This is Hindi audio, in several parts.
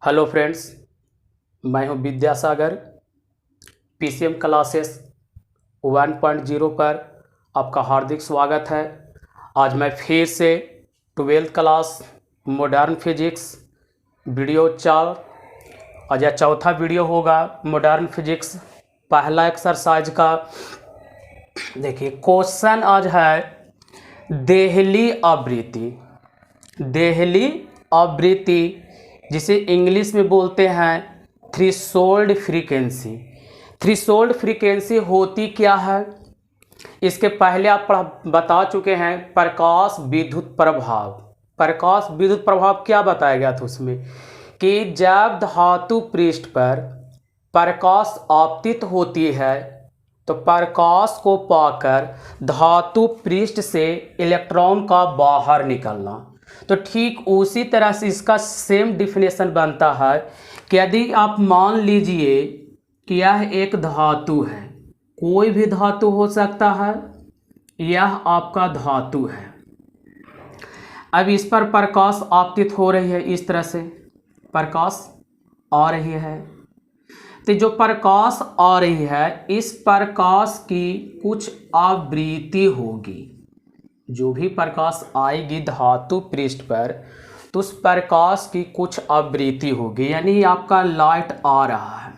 हेलो फ्रेंड्स, मैं हूं विद्यासागर। पीसीएम क्लासेस 1.0 पर आपका हार्दिक स्वागत है। आज मैं फिर से 12th class modern physics video 4, आज यह चौथा वीडियो होगा मॉडर्न फिजिक्स पहला एक्सरसाइज का। देखिए क्वेश्चन आज है देहली आवृत्ति। देहली आवृत्ति जिसे इंग्लिश में बोलते हैं थ्रेशोल्ड फ्रीक्वेंसी। थ्रेशोल्ड फ्रीक्वेंसी होती क्या है, इसके पहले आप बता चुके हैं प्रकाश विद्युत प्रभाव। प्रकाश विद्युत प्रभाव क्या बताया गया था उसमें कि जब धातु पृष्ठ पर प्रकाश आपतित होती है तो प्रकाश को पाकर धातु पृष्ठ से इलेक्ट्रॉन का बाहर निकलना। तो ठीक उसी तरह से इसका सेम डिफिनेशन बनता है कि यदि आप मान लीजिए कि यह एक धातु है, कोई भी धातु हो सकता है, यह आपका धातु है। अब इस पर प्रकाश आपतित हो रही है, इस तरह से प्रकाश आ रही है। तो जो प्रकाश आ रही है इस प्रकाश की कुछ आवृत्ति होगी। जो भी प्रकाश आएगी धातु पृष्ठ पर तो उस प्रकाश की कुछ आवृत्ति होगी, यानी आपका लाइट आ रहा है।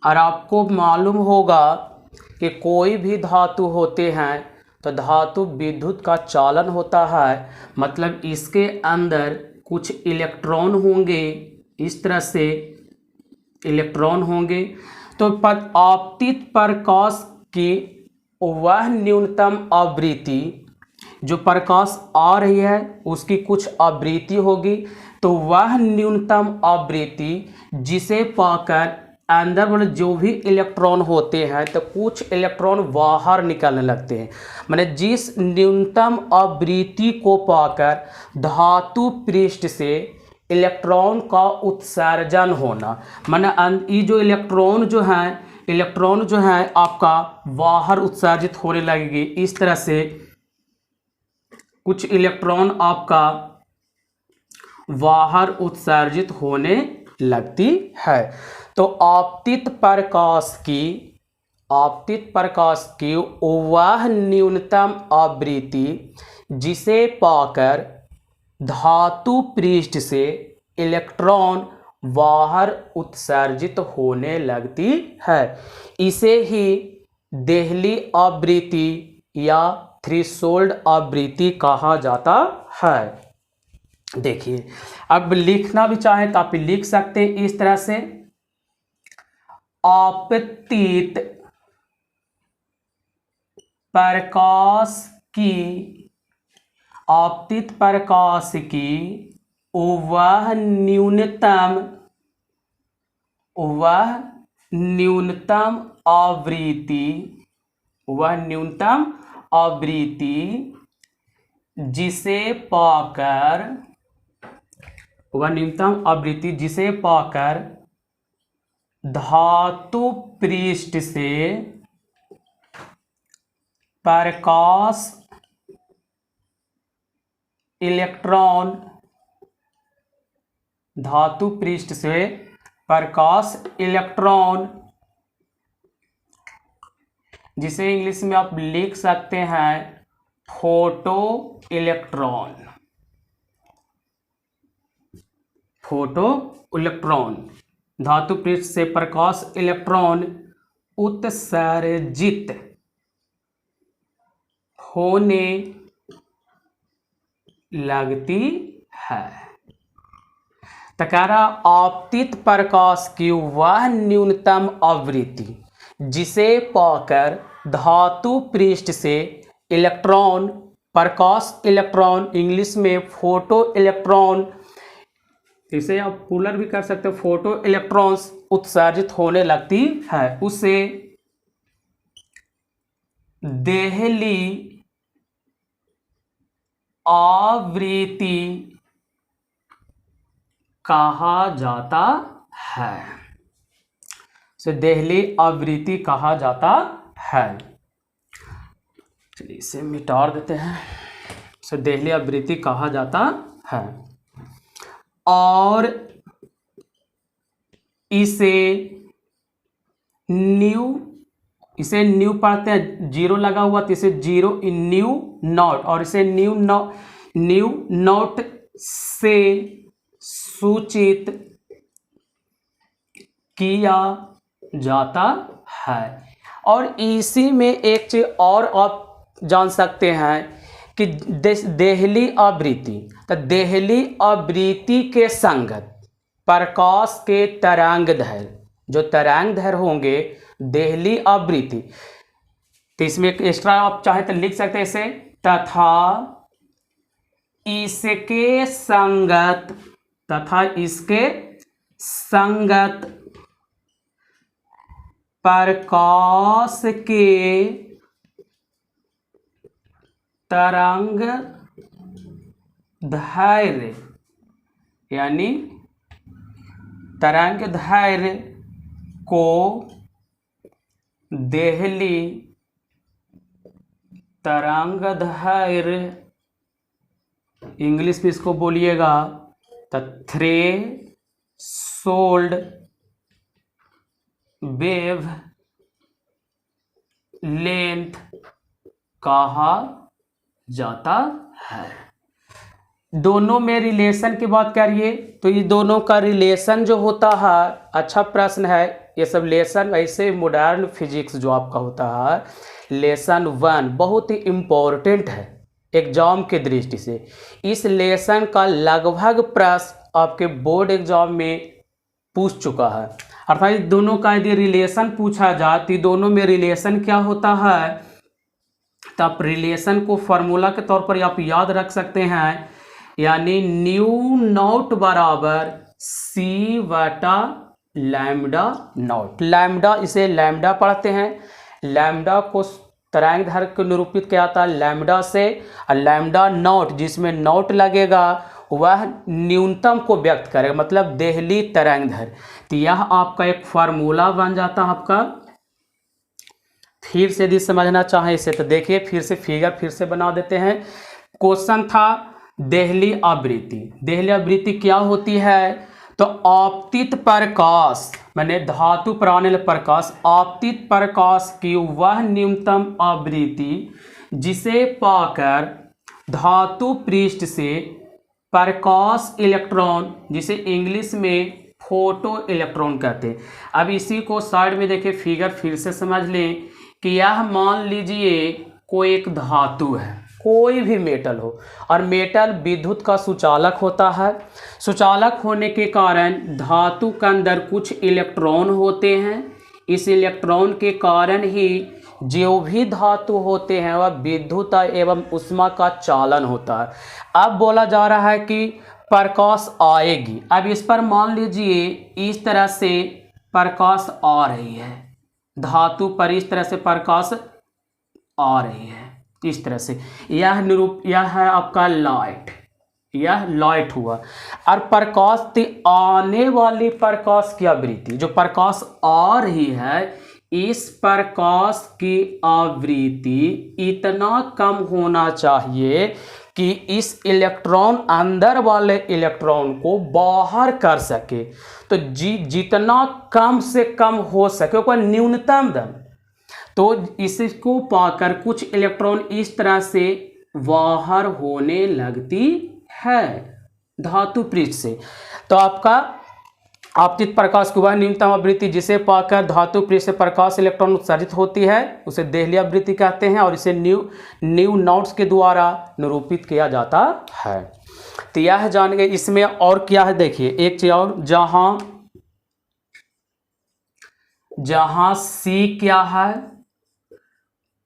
और आपको मालूम होगा कि कोई भी धातु होते हैं तो धातु विद्युत का चालन होता है, मतलब इसके अंदर कुछ इलेक्ट्रॉन होंगे, इस तरह से इलेक्ट्रॉन होंगे। तो आपतित प्रकाश की वह न्यूनतम आवृत्ति, जो प्रकाश आ रही है उसकी कुछ आवृत्ति होगी, तो वह न्यूनतम आवृत्ति जिसे पाकर अंदर वाले जो भी इलेक्ट्रॉन होते हैं तो कुछ इलेक्ट्रॉन बाहर निकलने लगते हैं। माने जिस न्यूनतम आवृत्ति को पाकर धातु पृष्ठ से इलेक्ट्रॉन का उत्सर्जन होना, माने ये जो इलेक्ट्रॉन जो है आपका बाहर उत्सर्जित होने लगेगी। इस तरह से कुछ इलेक्ट्रॉन आपका बाहर उत्सर्जित होने लगती है। तो आपतित प्रकाश की वह न्यूनतम आवृत्ति जिसे पाकर धातु पृष्ठ से इलेक्ट्रॉन बाहर उत्सर्जित होने लगती है, इसे ही देहली आवृत्ति या थ्रेशोल्ड आवृत्ति कहा जाता है। देखिए अब लिखना भी चाहे तो आप लिख सकते हैं इस तरह से, आपतित प्रकाश की वह न्यूनतम आवृत्ति जिसे पाकर धातु पृष्ठ से प्रकाश इलेक्ट्रॉन जिसे इंग्लिश में आप लिख सकते हैं फोटो इलेक्ट्रॉन, धातु पृष्ठ से प्रकाश इलेक्ट्रॉन उत्सर्जित होने लगती है। तो कह रहा आपतित प्रकाश की वह न्यूनतम आवृत्ति जिसे पाकर धातु पृष्ठ से प्रकाश इलेक्ट्रॉन, इंग्लिश में फोटो इलेक्ट्रॉन, इसे आप पुलर भी कर सकते हो, फोटो इलेक्ट्रॉन्स उत्सर्जित होने लगती है, उसे देहली आवृत्ति कहा जाता है। देहली आवृत्ति कहा जाता है। चलिए इसे मिटा देते हैं। देहली आवृत्ति कहा जाता है। और इसे न्यू पढ़ते हैं, जीरो लगा हुआ तो इसे जीरो न्यू नॉट, और इसे न्यू नॉट से सूचित किया जाता है। और इसी में एक चीज और आप जान सकते हैं कि देहली आवृत्ति, तो देहली आवृत्ति के संगत प्रकाश के तरंगदैर्घ्य, जो तरंगदैर्घ्य होंगे देहली आवृत्ति, तो इसमें एक एक्स्ट्रा आप चाहे तो लिख सकते हैं इसे, तथा इसके संगत प्रकाश के तरंगदैर्घ्य, यानी तरंगदैर्घ्य को देहली तरंगदैर्घ्य, इंग्लिश में इसको बोलिएगा तो थ्रेशोल्ड वेव लेंथ कहा जाता है। दोनों में रिलेशन की बात करिए तो ये दोनों का रिलेशन जो होता है, अच्छा प्रश्न है ये सब लेसन, ऐसे मॉडर्न फिजिक्स जो आपका होता है लेसन 1 बहुत ही इम्पोर्टेंट है एग्जाम के दृष्टि से। इस लेसन का लगभग प्रश्न आपके बोर्ड एग्जाम में पूछ चुका है, अर्थात दोनों का यदि रिलेशन पूछा जाए तो दोनों में रिलेशन क्या होता है, तो आप रिलेशन को फॉर्मूला के तौर पर आप याद रख सकते हैं, यानी न्यू नॉट बराबर सी बटा लैम्डा नॉट। लैम्डा, इसे लैम्डा पढ़ते हैं, लैम्डा को तरंगदैर्घ्य को निरूपित किया जाता है लैम्डा से, और लैम्डा नॉट जिसमें नॉट लगेगा वह न्यूनतम को व्यक्त करेगा, मतलब देहली तरंगदैर्घ्य। तो यह आपका एक फार्मूला बन जाता है आपका। फिर से यदि समझना चाहें इसे तो देखिए, फिर से फिगर फिर से बना देते हैं। क्वेश्चन था देहली आवृत्ति। देहली आवृत्ति क्या होती है, तो आपतित प्रकाश, मैंने धातु पर आने वाले प्रकाश, आपतित प्रकाश की वह न्यूनतम आवृत्ति जिसे पाकर धातु पृष्ठ से प्रकाश इलेक्ट्रॉन, जिसे इंग्लिश में फोटो इलेक्ट्रॉन कहते हैं। अब इसी को साइड में देखिए, फिगर फिर से समझ लें कि यह मान लीजिए कोई एक धातु है, कोई भी मेटल हो, और मेटल विद्युत का सुचालक होता है। सुचालक होने के कारण धातु के अंदर कुछ इलेक्ट्रॉन होते हैं, इस इलेक्ट्रॉन के कारण ही जो भी धातु होते हैं वह विद्युत एवं ऊष्मा का चालन होता है। अब बोला जा रहा है कि प्रकाश आएगी, अब इस पर मान लीजिए इस तरह से प्रकाश आ रही है, धातु पर इस तरह से प्रकाश आ रही है, इस तरह से यह है आपका लाइट, यह लाइट हुआ। और प्रकाश आने वाली प्रकाश की आवृत्ति, जो प्रकाश आ रही है, इस प्रकाश की आवृत्ति इतना कम होना चाहिए कि इस इलेक्ट्रॉन अंदर वाले इलेक्ट्रॉन को बाहर कर सके। तो जितना कम से कम हो सके वह न्यूनतम दम, तो इसको पाकर कुछ इलेक्ट्रॉन इस तरह से बाहर होने लगती है धातु पृष्ठ से। तो आपका आपतित प्रकाश की वह न्यूनतम आवृत्ति जिसे पाकर धातु पृष्ठ से प्रकाश इलेक्ट्रॉन उत्सर्जित होती है उसे देहली आवृत्ति कहते हैं, और इसे न्यू नॉट्स के द्वारा निरूपित किया जाता है। तो यह जान गए। इसमें और क्या है देखिए, एक चीज और, जहां सी क्या है,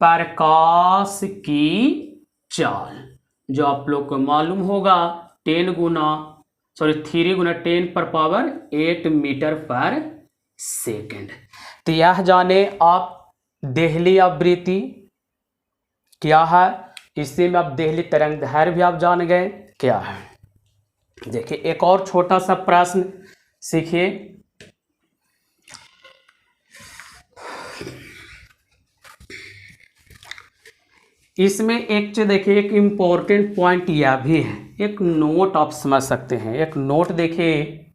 प्रकाश की चाल, जो आप लोग को मालूम होगा 3 गुना 10⁻⁸ मीटर पर सेकेंड। तो यह जाने आप देहली आवृत्ति क्या है, इससे में आप देहली तरंगदैर्घ्य भी आप जान गए क्या है। देखिए एक और छोटा सा प्रश्न सीखिए। इसमें एक चीज देखिए, एक इम्पोर्टेंट पॉइंट यह भी है, एक नोट आप समझ सकते हैं। एक नोट देखिए,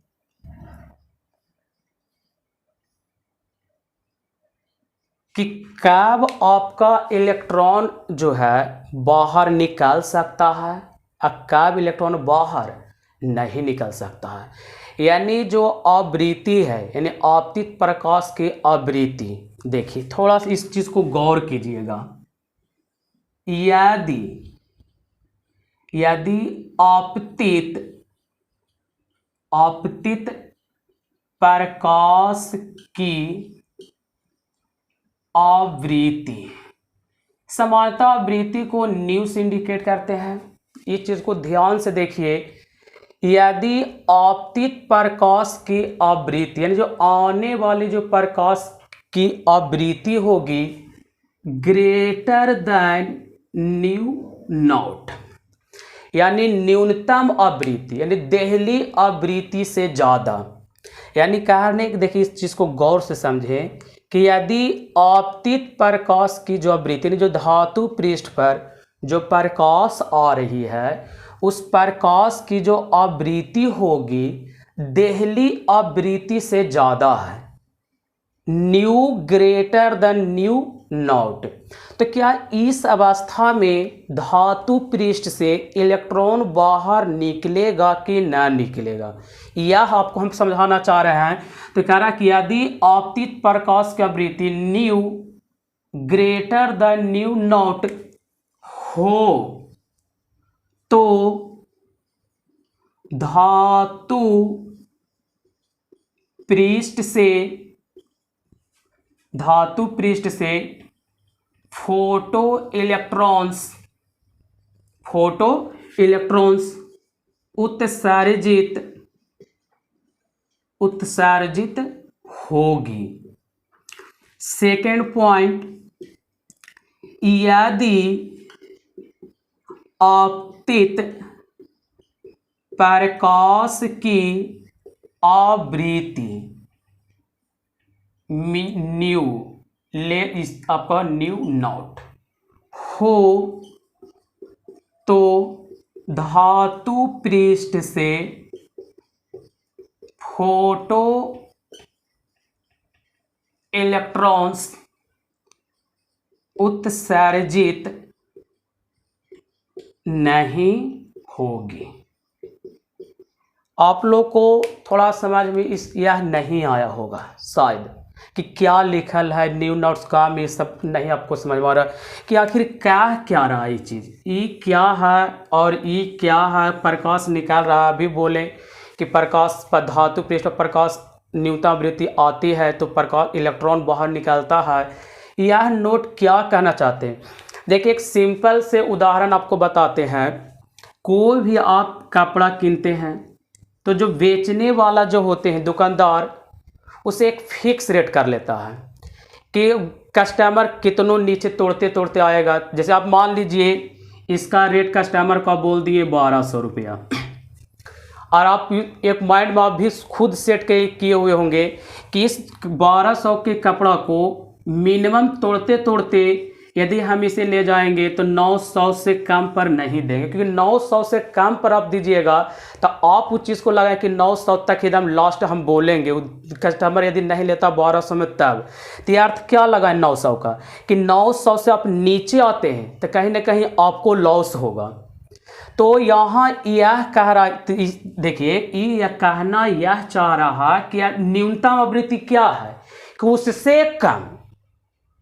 कि कब आपका इलेक्ट्रॉन जो है बाहर निकल सकता है और कब इलेक्ट्रॉन बाहर नहीं निकल सकता है। यानी जो आवृत्ति है, यानी आपतित प्रकाश की आवृत्ति, देखिए थोड़ा सा इस चीज को गौर कीजिएगा। यदि आपतित प्रकाश की आवृत्ति, समानता आवृत्ति को न्यू से इंडिकेट करते हैं। इस चीज को ध्यान से देखिए। यदि आपतित प्रकाश की आवृत्ति, यानी जो आने वाली जो प्रकाश की आवृत्ति होगी, ग्रेटर देन न्यू नॉट, यानी न्यूनतम आवृत्ति, यानी देहली आवृत्ति से ज्यादा। यानी कहने देखिए इस चीज को गौर से समझें कि यदि आपतित प्रकाश की जो आवृत्ति, जो धातु पृष्ठ पर जो प्रकाश आ रही है, उस प्रकाश की जो आवृत्ति होगी देहली आवृत्ति से ज्यादा है, new greater than new not. तो क्या इस अवस्था में धातु पृष्ठ से इलेक्ट्रॉन बाहर निकलेगा कि ना निकलेगा, यह आपको हम समझाना चाह रहे हैं। तो कह रहा कि यदि आपतित प्रकाश की आवृत्ति new greater than new not हो तो धातु पृष्ठ से फोटो इलेक्ट्रॉन्स उत्सर्जित होगी। सेकेंड पॉइंट, यदि आपतित प्रकाश की आवृत्ति न्यू आपका न्यू नॉट हो तो धातु पृष्ठ से फोटो इलेक्ट्रॉन्स उत्सर्जित नहीं होगी। आप लोग को थोड़ा समझ में यह नहीं आया होगा शायद कि क्या लिखल है न्यू नॉट्स का, में सब नहीं आपको समझ में आ रहा कि आखिर क्या रहा ये चीज़, ई क्या है और ई क्या है। प्रकाश निकाल रहा है, अभी बोले कि प्रकाश पर धातु पृष्ठ पर प्रकाश न्यूनतम आवृत्ति आती है तो प्रकाश इलेक्ट्रॉन बाहर निकलता है। यह नोट क्या कहना चाहते हैं, देखिए एक सिंपल से उदाहरण आपको बताते हैं। कोई भी आप कपड़ा किनते हैं तो जो बेचने वाला जो होते हैं दुकानदार, उसे एक फिक्स रेट कर लेता है कि कस्टमर कितनों नीचे तोड़ते आएगा। जैसे आप मान लीजिए इसका रेट कस्टमर का बोल दिए 1200 रुपया, और आप एक माइंड में आप भी खुद सेट किए हुए होंगे कि इस 1200 के कपड़ा को मिनिमम तोड़ते यदि हम इसे ले जाएंगे तो 900 से कम पर नहीं देंगे, क्योंकि 900 से कम पर आप दीजिएगा तो आप उस चीज़ को लगाएं कि 900 तक एकदम लास्ट हम बोलेंगे। कस्टमर यदि नहीं लेता 1200 में तब, तो ये अर्थ क्या लगाएं 900 का कि 900 से आप नीचे आते हैं तो कहीं ना कहीं आपको लॉस होगा। तो यहाँ यह कह रहा, देखिए यह कहना यह चाह रहा कि न्यूनतम आवृत्ति क्या है कि उससे कम,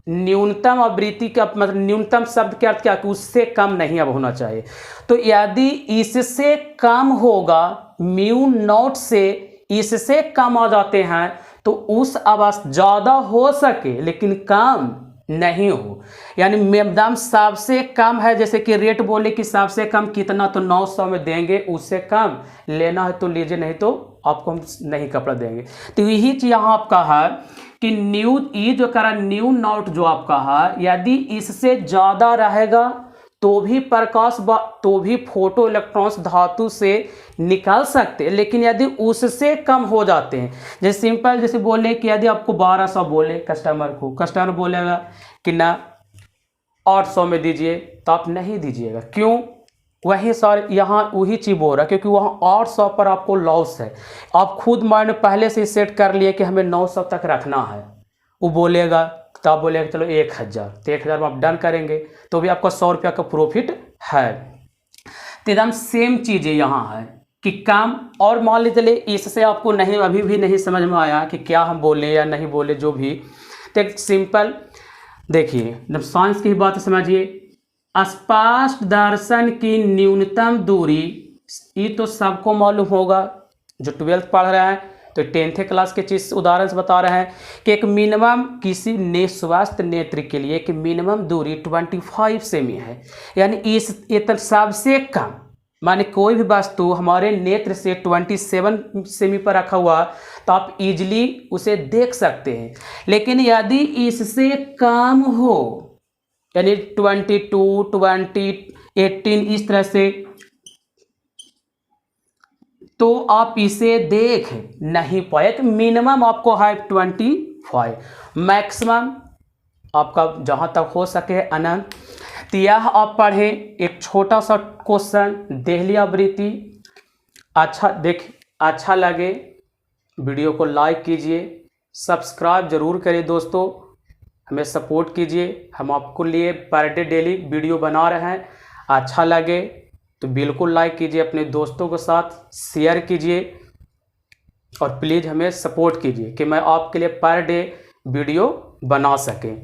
न्यूनतम आवृत्ति का मतलब न्यूनतम शब्द के अर्थ क्या कि उससे कम नहीं अब होना चाहिए। तो यदि इससे कम होगा, म्यू नॉट से इससे कम आ जाते हैं तो उस अवस्था ज़्यादा हो सके लेकिन कम नहीं हो। यानी एकदम सबसे कम है, जैसे कि रेट बोले कि सबसे कम कितना, तो 900 में देंगे, उससे कम लेना है तो लीजिए, नहीं तो आपको हम नहीं कपड़ा देंगे। तो यही चीज़ यहाँ आपका है कि न्यू ई जो करा न्यू नॉट जो आपका है, यदि इससे ज़्यादा रहेगा तो भी प्रकाश तो भी फोटो इलेक्ट्रॉन्स धातु से निकल सकते हैं, लेकिन यदि उससे कम हो जाते हैं, जैसे सिंपल जैसे बोले कि यदि आपको 1200 बोले कस्टमर बोलेगा कि ना 800 में दीजिए, तो आप नहीं दीजिएगा। क्यों? वही सर यहाँ वही चीज़ बोल रहा है, क्योंकि वहाँ 800 पर आपको लॉस है। आप खुद माइंड पहले से सेट कर लिए कि हमें 900 तक रखना है, वो बोलेगा, तो आप बोलेगा चलो 1000, तो 1000 में आप डन करेंगे तो भी आपका 100 रुपया का प्रॉफिट है। तो एकदम सेम चीज़ यहाँ है कि काम, और मान लीजिए चलिए इससे आपको नहीं, अभी भी नहीं समझ में आया कि क्या हम बोले या नहीं बोले, जो भी, तो एक सिंपल देखिए, जब साइंस की बात समझिए, स्पष्ट दर्शन की न्यूनतम दूरी, ये तो सबको मालूम होगा जो 12th पढ़ रहा है, तो 10th क्लास के चीज़ उदाहरण से बता रहे हैं कि एक मिनिमम किसी स्वस्थ नेत्र के लिए एक मिनिमम दूरी 25 सेमी है, यानी इस इतना सबसे कम, माने कोई भी वस्तु हमारे नेत्र से 27 सेमी पर रखा हुआ तो आप इजीली उसे देख सकते हैं। लेकिन यदि इससे कम हो, यानी 22, 20, 18 इस तरह से, तो आप इसे देख नहीं पाए। तो मिनिमम आपको है 25, मैक्सिमम आपका जहाँ तक हो सके अनंत। तो यह आप पढ़े एक छोटा सा क्वेश्चन, देहली आवृत्ति। अच्छा लगे वीडियो को लाइक कीजिए, सब्सक्राइब जरूर करिए दोस्तों, हमें सपोर्ट कीजिए। हम आपको लिए पर डे डेली वीडियो बना रहे हैं। अच्छा लगे तो बिल्कुल लाइक कीजिए, अपने दोस्तों के साथ शेयर कीजिए और प्लीज़ हमें सपोर्ट कीजिए कि मैं आपके लिए पर डे वीडियो बना सकें।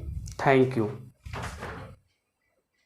Thank you.